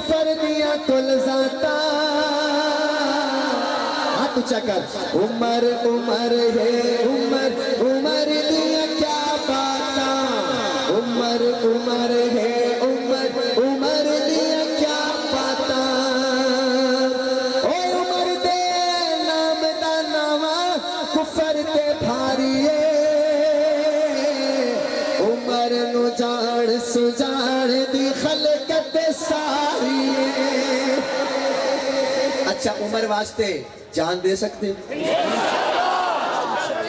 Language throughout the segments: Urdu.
کفر دیا کل ذاتا ہاتھ اچھا کر عمر عمر ہے عمر عمر دیا کیا باتا عمر عمر ہے عمر عمر دیا کیا باتا اے عمر دے نام دا ناما کفر تے بھاریے عمر نو جان سجان دی خلقت ساری اچھا عمر واسطے جان دے سکتے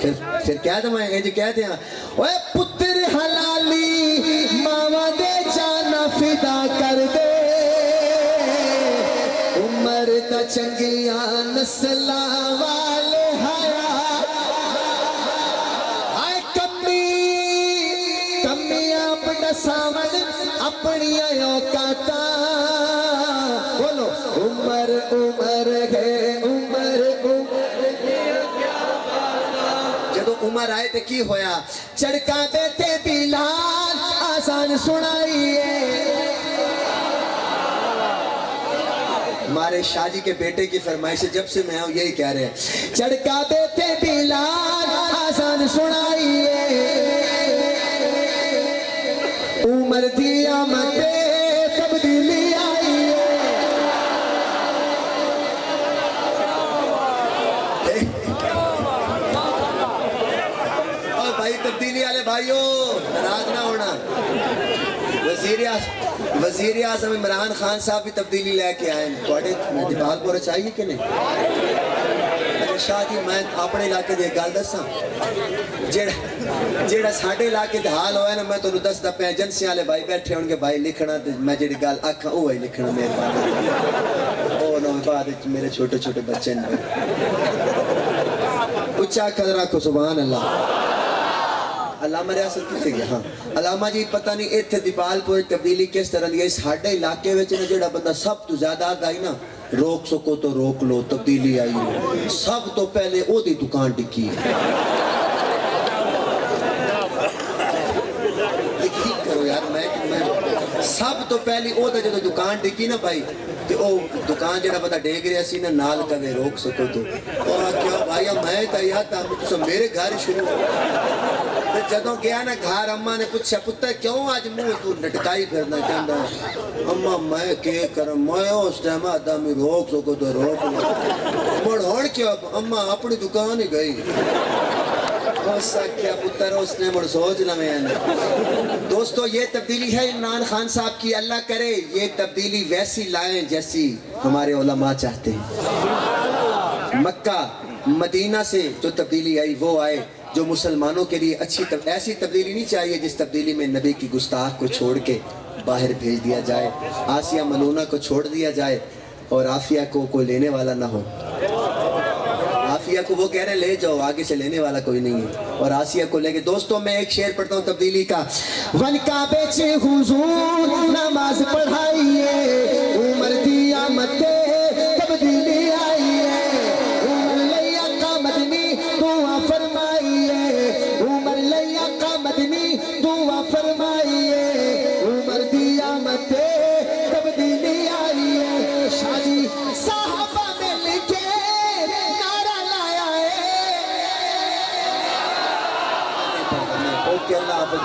پھر کہہ دوں میں یہ کہتے ہیں اوے پتر حلالی ماما دے جانا فدا کر دے عمر دا چنگیاں نسلہ والے حیا آئے کمی اپنا سامن اپنی اوقاتا بولو عمر عمر ہے عمر جدو عمر آئے تے کی ہویا چڑکا بیٹے بلال آسان سنائیے ہمارے شاہ جی کے بیٹے کی فرمائش سے جب سے میں ہوں یہی کہہ رہے ہیں چڑکا بیٹے بلال آسان سنائیے عمر دی آمد تبدیلی آئی ہے بھائی تبدیلی والے بھائیوں ناراض نہ ہونا وزیر اعظم عمران خان صاحب بھی تبدیلی لے کے آئے ہیں دیپال پورے چاہیے کہ نہیں شاہ جی میں اپنے علاقے دے گل دساں جیڑا ساڈے علاقے دے حال ہویا نا میں تو دسدا پیا ایجنسی والے بھائی بیٹھے ہون گے بھائی لکھنا تے میں جیڑی گل آکھاں اوہی لکھنا مہربانی او نو بعد وچ میرے چھوٹے چھوٹے بچے نے اچھا قدر رکھو سبحان اللہ علامہ ریاست کتے گیا ہاں علامہ جی پتہ نہیں ایتھے دیپال پور تبدیلی کس طرح دی ہے ساڈے علاقے وچ نا جیڑا بندہ سب تو زیادہ آئی نا روک سکو تو روک لو تبدیلی آئی سب تو پہلے او دی دکان ٹکی کرو یار میں سب تو پہلی او دا جدو دکان ٹکی نا بھائی تے او دکان جڑا بندہ ڈیگ رہا سی نا نال کبے روک سکو تو کیا بھائی میں تا یاد تا میرے گھر شروع جدوں گیا نا گھر اماں نے پوچھا پتر کیوں آج منہ تو لٹکائی پھرنا چاہتا اماں میں کے کرم میں اس ٹائم آدمی روک سکو تو روک لو مڑ ہوڑ کیا اماں اپنی دکان ہی گئی کیا پتر اس نے مڑ سوچ نہ میں دوستو یہ تبدیلی ہے عمران خان صاحب کی اللہ کرے یہ تبدیلی ویسی لائیں جیسی ہمارے علماء چاہتے ہیں مکہ مدینہ سے جو تبدیلی آئی وہ آئے جو مسلمانوں کے لیے اچھی ایسی تبدیلی نہیں چاہیے جس تبدیلی میں نبی کی گستاخ کو چھوڑ کے باہر بھیج دیا جائے آسیہ ملونہ کو چھوڑ دیا جائے اور عافیہ کو کوئی لینے والا نہ ہو عافیہ کو وہ کہہ رہے ہیں لے جاؤ آگے سے لینے والا کوئی نہیں ہے اور آسیہ کو لے کے دوستوں میں ایک شعر پڑھتا ہوں تبدیلی کا ون کعبے سے حضور نماز پڑھائیے عمر دی آمد تبدیلی آئی ہے عمر لیا کا مدنی دعا فرمائیے عمر لیا کا مدنی دعا فرمائیے عمر دی آمد تبدیلی آئی ہے شادی صحابہ میں لکھے نعرہ لایا ہے اوکے اللہ حافظ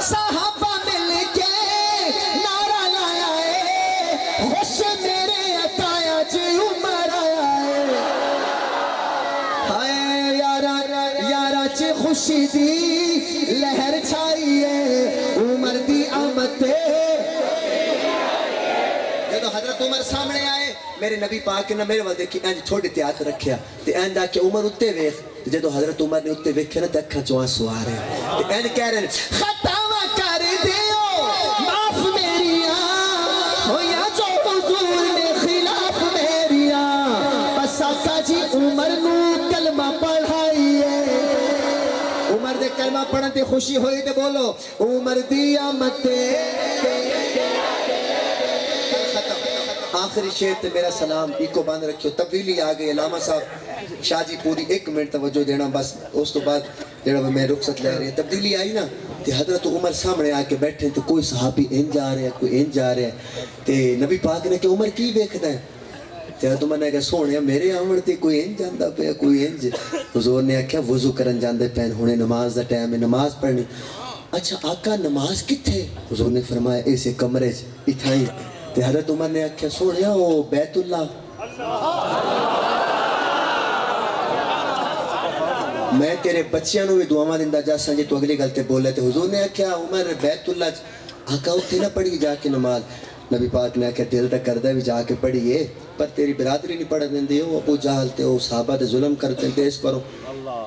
صحابہ مل کے نعرہ لایا ہے خوش میرے عطایا جی عمر آیا ہے یارا چی خوشی دی لہر چھائی ہے عمر دی آمد جدو حضرت عمر سامنے آئے میرے نبی پاک نے میرے والدے کی انج چھوڑی تیات رکھیا تے انج آکے عمر اتے ویخ جدو حضرت عمر نے اتے ویکھے نا تے اکھاں چوں آنسو آ رہے ہیں تے انج کہہ رہے ہیں خطاوہ کر دیو معاف میریاں ہویا جو حضور نے خلاف میریاں بس آقا جی عمر نو کلمہ پڑھائیے عمر دے کلمہ پڑھن تے خوشی ہوئی تے بولو عمر دی آمد آخری شعر تے میرا سلام ایک بند رکھو تبدیلی آگئی علامہ صاحب شاہ جی پوری 1 منٹ توجہ دینا بس اس تو بعد جڑا میں رخصت لے رہی ہے تبدیلی آئی نا تے حضرت عمر سامنے آ کے بیٹھے تو کوئی صحابی ان جا رہا ہے کوئی ان جا رہا ہے تے نبی پاک نے کہ عمر کی ویکھدا ہے تے حضرت عمر نے کہا سونے میرے آمن تے کوئی ان جاندا پیا کوئی انج حضور نے آکھیا وضو کرن جاندے پین ہنے نماز دا ٹائم ہے نماز پڑھنی اچھا آقا نماز کتھے حضور نے فرمایا ایسے کمرے اتھائی تے حضرت عمر نے آکھیا سونیا او بیت اللہ میں تیرے بچیاں نو بھی دعاواں دیندا جاساں جے تو اگلی گل تے بولے تے حضور نے آکھیا عمر بیت اللہ آقا اوتھے نہ پڑھی جا کے نماز نبی پاک نے آکھیا دل تے کردا بھی جا کے پڑھیے پر تیری برادری نہیں پڑھ دیندی او ابو جہل تے او صحابہ تے ظلم کرتے تے اس پروں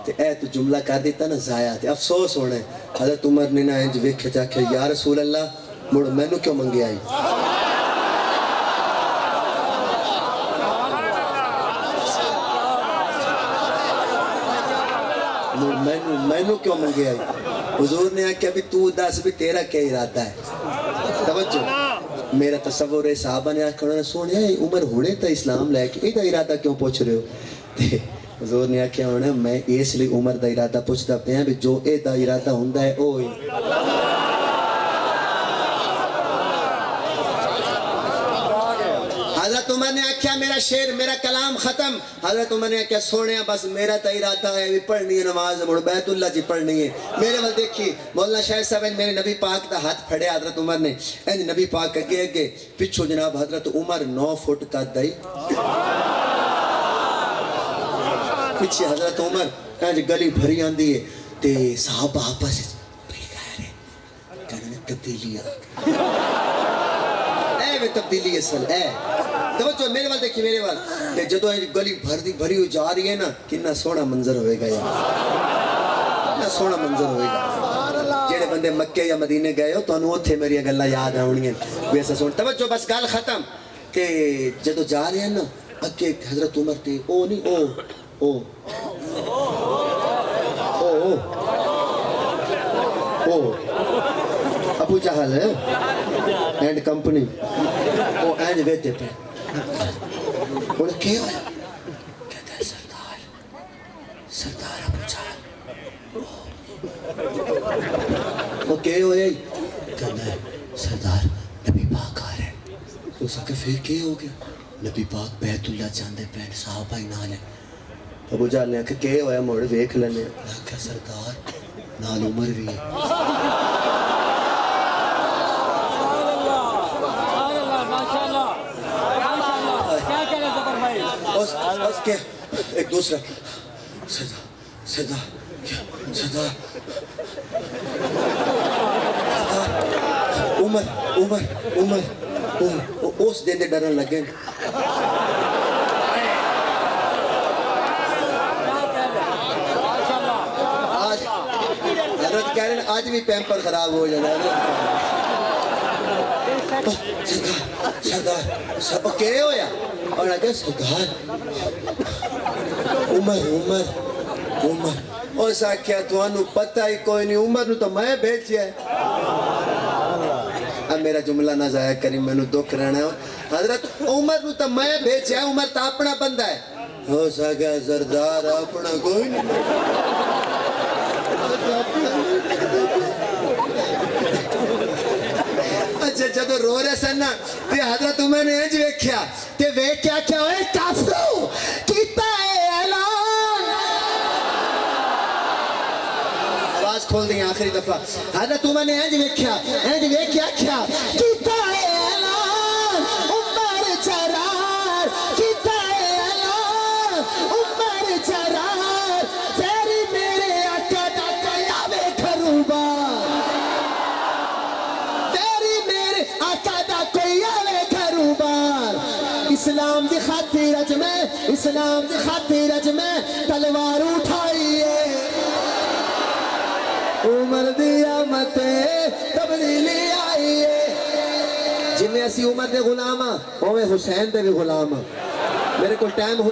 تے اے تو جملہ کر دیتا نا ضائع تے افسوس ہونا ہے حضرت عمر نے نا انج ویکھے تے آکھیا یا رسول اللہ مڑ مینوں کیوں منگے آئی مینوں کیوں منگے آئی حضور نے آکھیا بھی تو دس بھی تیرا کیا ارادہ ہے توجہ میرا تصور ہے صحابہ نے آکھیا سونیا عمر ہونے تا اسلام لے کے ایدا ارادہ کیوں پوچھ رہے ہو تے حضور نے آکھیا ہونا میں اس لیے عمر دا ارادہ پوچھدا پیا بھی جو ایدا ارادہ ہوندا ہے اوہی حضرت عمر نے آکھیا میرا شعر میرا کلام ختم حضرت عمر نے آکھیا سونیا بس میرا تا ارادہ ہے بھی پڑھنی ہے نماز مڑ بیت اللہ جی پڑھنی ہے میرے ول دیکھی مولانا شاہد صاحب میرے نبی پاک دا ہاتھ پھڑے حضرت عمر نے انج نبی پاک اگے اگے پچھو جناب حضرت عمر 9 فٹ قد دئی پیچھے حضرت عمر انج گلی بھری آندی ہے تے صحابہ آپس بھئی کہہ رہے کہنے تبدیلی اے میں تبدیلی اصل اے توجہ میرے وال دیکھی میرے وال تے جدو گلی بھری ہو جا رہی ہے نا کتنا سونا منظر ہوئے گا یار کتنا سونا منظر ہوئے گا جڑے بندے مکے یا مدینے گئے ہو تو انہوں تھے میری گلہ یاد آؤنی ہیں ویسا سونا توجہ بس گال ختم تے جدو جا رہے ہیں نا اگے حضرت عمر تے او نہیں او ابو جہل ہے اینڈ کمپنی وہ اینڈ ویتے پہ انہیں کیا ہویا کہتا ہے سردار ابو جہل وہ کیا ہویا کہتا ہے سردار نبی پاک آ رہے ہیں اس کا پھر کیا ہو گیا نبی پاک بیت اللہ چاندے پہن صحابہ ہی نال ہے ابو جہل نے کہا کیا ہویا موڑ ویکھ لینے کہا سردار نال عمر بھی ہے اس کے ایک دوسرا سردار عمر اس دن دے ڈرن لگے حضرت کہہ رہے ہیں آج بھی پیمپر خراب ہو جانا سردار کیا ہویا اور لگے سردار عمر اور ساکھیا تو انہوں پتہ ہی کوئی نہیں عمر نو تو میں بھیجیا ہے اب میرا جملہ نہ ضائع کری میں نو دکھ رہنا ہے حضرت عمر نو تو میں بھیجیا ہے عمر تا اپنا بندہ ہے ہو ساکھیا سردار اپنا کوئی نہیں اچھا جدو رو رہے سن نا تے حضرت عمر نے انج ویکھیا تے ویکھیا کیا ہوئے کافرو کیتا ہے اعلان آواز کھول دیں آخری دفعہ حضرت عمر نے انج ویکھیا کیا کیتا ہے اعلان عمر چرار کیتا ہے اعلان عمر چرار فیری میرے آقا دا قیامے کھروبا اسلام دی خاطر اج میں تلوار اٹھائیے عمر دی آمد تبدیلی آئیے جنہیں اسی عمر دے غلام ہاں اوے حسین دے بھی غلام ہاں میرے کو ٹائم